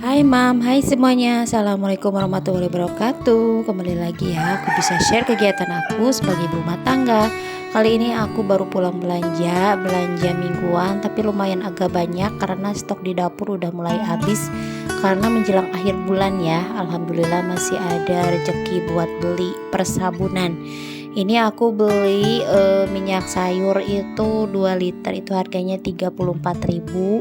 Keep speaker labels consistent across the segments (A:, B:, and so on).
A: Hai Mam, hai semuanya. Assalamualaikum warahmatullahi wabarakatuh. Kembali lagi ya, aku bisa share kegiatan aku sebagai ibu rumah tangga. Kali ini aku baru pulang belanja mingguan, tapi lumayan agak banyak karena stok di dapur udah mulai habis. Karena menjelang akhir bulan ya, alhamdulillah masih ada rezeki buat beli persabunan. Ini aku beli minyak sayur itu 2 liter, itu harganya 34.000.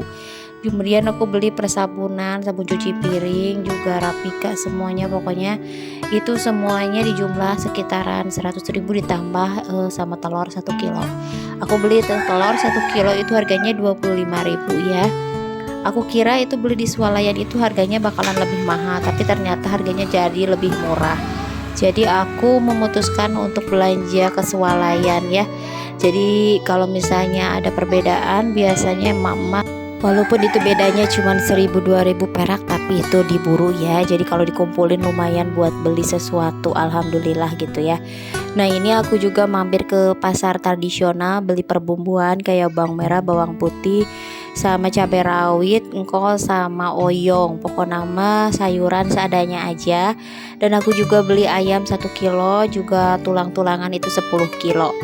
A: Kemudian aku beli persabunan, sabun cuci piring, juga Rapika, semuanya pokoknya itu semuanya di jumlah sekitaran 100.000 ditambah sama telur 1 kilo. Aku beli telur 1 kilo itu harganya 25.000 ya. Aku kira itu beli di swalayan itu harganya bakalan lebih mahal, tapi ternyata harganya jadi lebih murah. Jadi aku memutuskan untuk belanja ke swalayan ya. Jadi kalau misalnya ada perbedaan, biasanya mama, walaupun itu bedanya cuma 1000-2000 perak, tapi itu diburu ya. Jadi kalau dikumpulin lumayan buat beli sesuatu, alhamdulillah gitu ya. Nah ini aku juga mampir ke pasar tradisional beli perbumbuan kayak bawang merah, bawang putih, sama cabai rawit, engkol, sama oyong. Pokok nama sayuran seadanya aja. Dan aku juga beli ayam 1 kilo, juga tulang-tulangan itu 10 kilo.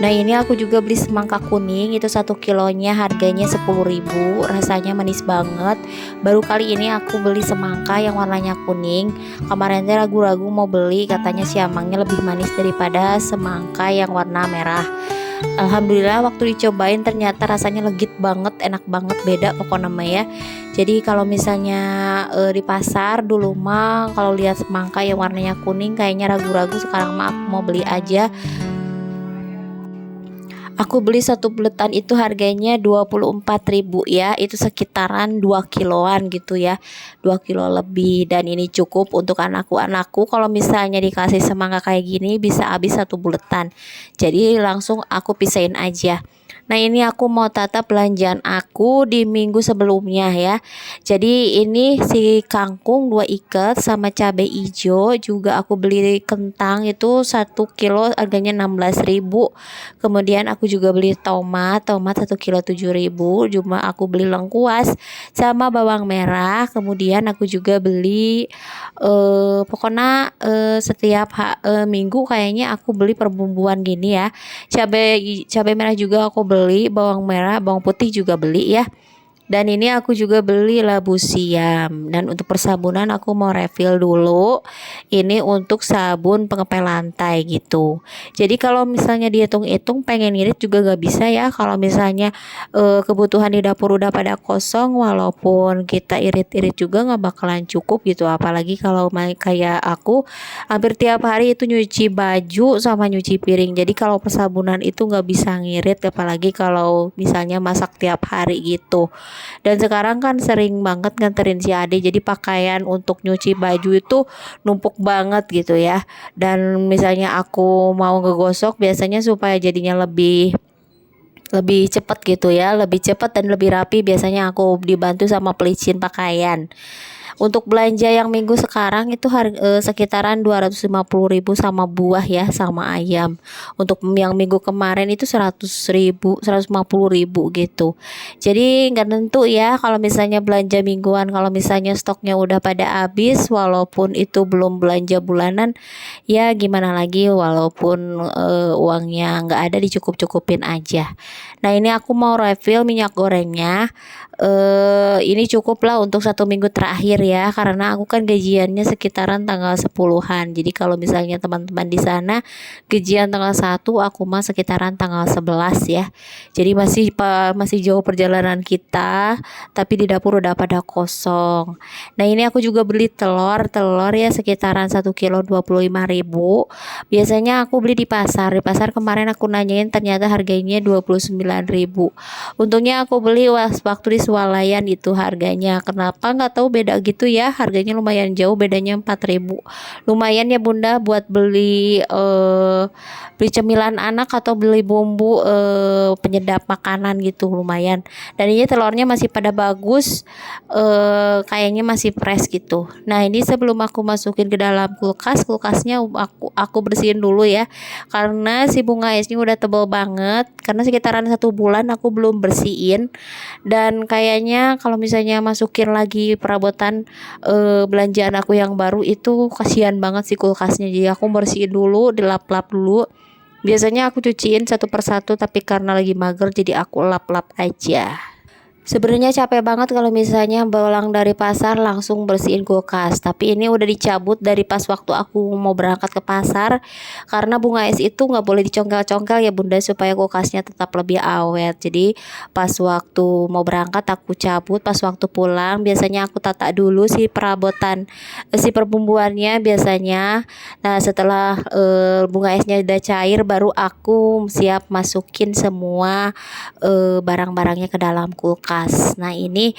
A: Nah ini aku juga beli semangka kuning, itu 1 kilonya harganya 10.000. Rasanya manis banget. Baru kali ini aku beli semangka yang warnanya kuning. Kemarin teh ragu-ragu mau beli, katanya siamangnya lebih manis daripada semangka yang warna merah. Alhamdulillah waktu dicobain ternyata rasanya legit banget, enak banget, beda pokok nama ya. Jadi kalau misalnya di pasar dulu mah kalau lihat semangka yang warnanya kuning kayaknya ragu-ragu, sekarang mah aku mau beli aja. Aku beli satu buletan itu harganya 24.000 ya. Itu sekitaran 2 kiloan gitu ya. 2 kilo lebih, dan ini cukup untuk anakku kalau misalnya dikasih semangka kayak gini bisa habis satu buletan. Jadi langsung aku pisahin aja. Nah ini aku mau tata belanjaan aku di minggu sebelumnya ya. Jadi ini si kangkung 2 ikat sama cabai hijau, juga aku beli kentang itu 1 kilo harganya 16.000. Kemudian aku juga beli tomat 1 kilo 7.000. Cuma aku beli lengkuas sama bawang merah. Kemudian aku juga beli pokoknya setiap minggu kayaknya aku beli perbumbuan gini ya. Cabai merah juga aku beli, bawang merah, bawang putih juga beli ya. Dan ini aku juga beli labu siam. Dan untuk persabunan aku mau refill dulu. Ini untuk sabun pengepel lantai gitu. Jadi kalau misalnya dihitung-hitung pengen ngirit juga gak bisa ya. Kalau misalnya kebutuhan di dapur udah pada kosong, walaupun kita irit-irit juga gak bakalan cukup gitu. Apalagi kalau kayak aku hampir tiap hari itu nyuci baju sama nyuci piring. Jadi kalau persabunan itu gak bisa ngirit, apalagi kalau misalnya masak tiap hari gitu. Dan sekarang kan sering banget nganterin si Ade, jadi pakaian untuk nyuci baju itu numpuk banget gitu ya. Dan misalnya aku mau ngegosok, biasanya supaya jadinya lebih lebih cepat gitu ya, lebih cepat dan lebih rapi, biasanya aku dibantu sama pelicin pakaian. Untuk belanja yang minggu sekarang itu sekitaran 250.000 sama buah ya, sama ayam. Untuk yang minggu kemarin itu 100.000, 150.000 gitu. Jadi nggak tentu ya kalau misalnya belanja mingguan, kalau misalnya stoknya udah pada habis, walaupun itu belum belanja bulanan, ya gimana lagi, walaupun uangnya nggak ada, dicukup-cukupin aja. Nah ini aku mau refill minyak gorengnya. Ini cukup lah untuk 1 minggu terakhir ya, karena aku kan gajiannya sekitaran tanggal 10-an. Jadi kalau misalnya teman-teman di sana gajian tanggal 1, aku mah sekitaran tanggal 11 ya. Jadi masih jauh perjalanan kita, tapi di dapur udah pada kosong. Nah ini aku juga beli telur ya sekitaran 1 kilo 25.000. Biasanya aku beli di pasar. Di pasar kemarin aku nanyain ternyata harganya 29.000. Untungnya aku beli waktu di swalayan itu harganya. Kenapa nggak tahu beda gitu ya. Harganya lumayan jauh, bedanya 4.000. Lumayan ya Bunda buat beli cemilan anak atau beli bumbu penyedap makanan gitu, lumayan. Dan ini telurnya masih pada bagus. Kayaknya masih fresh gitu. Nah, ini sebelum aku masukin ke dalam kulkasnya aku bersihin dulu ya. Karena si bunga esnya udah tebal banget. Karena sekitaran 1 bulan aku belum bersihin. Dan kayak kayaknya kalau misalnya masukin lagi perabotan belanjaan aku yang baru itu kasihan banget sih kulkasnya. Jadi aku bersihin dulu, dilap-lap dulu. Biasanya aku cuciin satu persatu, tapi karena lagi mager jadi aku lap-lap aja. Sebenarnya capek banget kalau misalnya pulang dari pasar langsung bersihin kulkas. Tapi ini udah dicabut dari pas waktu aku mau berangkat ke pasar. Karena bunga es itu nggak boleh dicongkel-congkel ya bunda, supaya kulkasnya tetap lebih awet. Jadi pas waktu mau berangkat aku cabut, pas waktu pulang biasanya aku tata dulu si perabotan, si perbumbuannya biasanya. Nah setelah bunga esnya udah cair baru aku siap masukin semua barang-barangnya ke dalam kulkas. Nah ini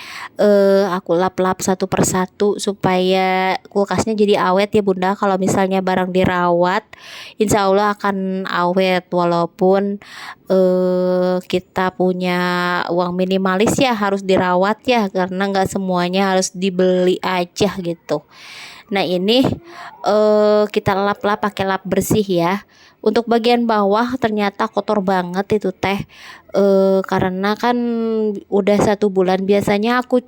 A: aku lap-lap satu persatu supaya kulkasnya jadi awet ya bunda. Kalau misalnya barang dirawat insya Allah akan awet, walaupun kita punya uang minimalis ya harus dirawat ya, karena nggak semuanya harus dibeli aja gitu. Nah ini kita lap-lap pakai lap bersih ya. Untuk bagian bawah ternyata kotor banget itu teh, karena kan udah 1 bulan. Biasanya aku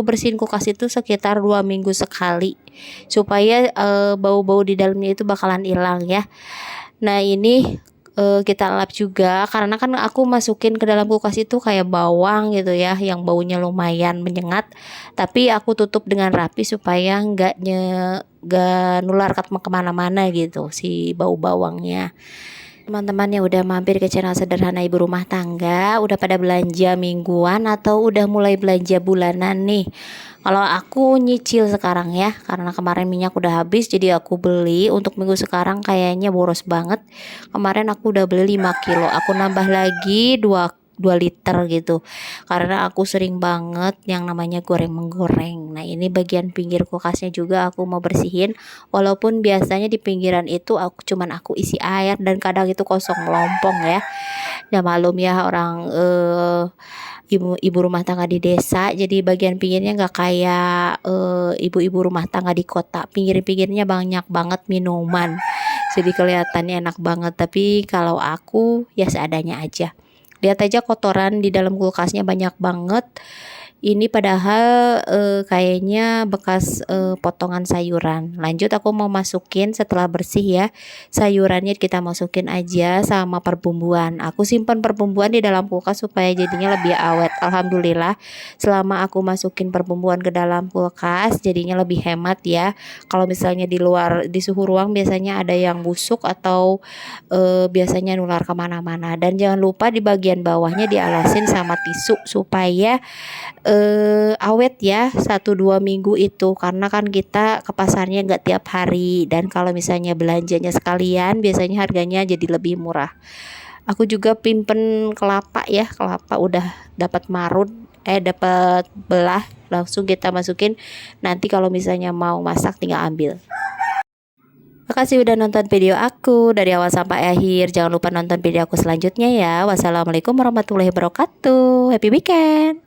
A: bersihin kulkas itu sekitar 2 minggu sekali, supaya bau-bau di dalamnya itu bakalan hilang ya. Nah ini kita lap juga karena kan aku masukin ke dalam kulkas itu kayak bawang gitu ya, yang baunya lumayan menyengat, tapi aku tutup dengan rapi supaya nggak nular kemana-mana gitu si bau bawangnya. Teman-teman yang udah mampir ke channel Sederhana Ibu Rumah Tangga, udah pada belanja mingguan atau udah mulai belanja bulanan nih? Kalau aku nyicil sekarang ya, karena kemarin minyak udah habis jadi aku beli untuk minggu sekarang kayaknya boros banget. Kemarin aku udah beli 5 kilo, aku nambah lagi 2 liter gitu, karena aku sering banget yang namanya goreng menggoreng. Nah ini bagian pinggir kulkasnya juga aku mau bersihin, walaupun biasanya di pinggiran itu aku isi air dan kadang itu kosong melompong ya. Ya malum ya orang ibu rumah tangga di desa, jadi bagian pinggirnya nggak kayak ibu-ibu rumah tangga di kota. Pinggir-pinggirnya banyak banget minuman, jadi kelihatannya enak banget. Tapi kalau aku ya seadanya aja. Lihat aja kotoran di dalam kulkasnya banyak banget. Ini padahal kayaknya bekas potongan sayuran. Lanjut aku mau masukin setelah bersih ya. Sayurannya kita masukin aja sama perbumbuan. Aku simpan perbumbuan di dalam kulkas supaya jadinya lebih awet. Alhamdulillah selama aku masukin perbumbuan ke dalam kulkas jadinya lebih hemat ya. Kalau misalnya di luar di suhu ruang biasanya ada yang busuk atau biasanya nular kemana-mana. Dan jangan lupa di bagian bawahnya dialasin sama tisu supaya awet ya 1-2 minggu itu, karena kan kita ke pasarnya nggak tiap hari, dan kalau misalnya belanjanya sekalian biasanya harganya jadi lebih murah. Aku juga pimpen kelapa ya, kelapa udah dapat dapat belah, langsung kita masukin, nanti kalau misalnya mau masak tinggal ambil. Makasih udah nonton video aku dari awal sampai akhir. Jangan lupa nonton video aku selanjutnya ya. Wassalamualaikum warahmatullahi wabarakatuh. Happy weekend.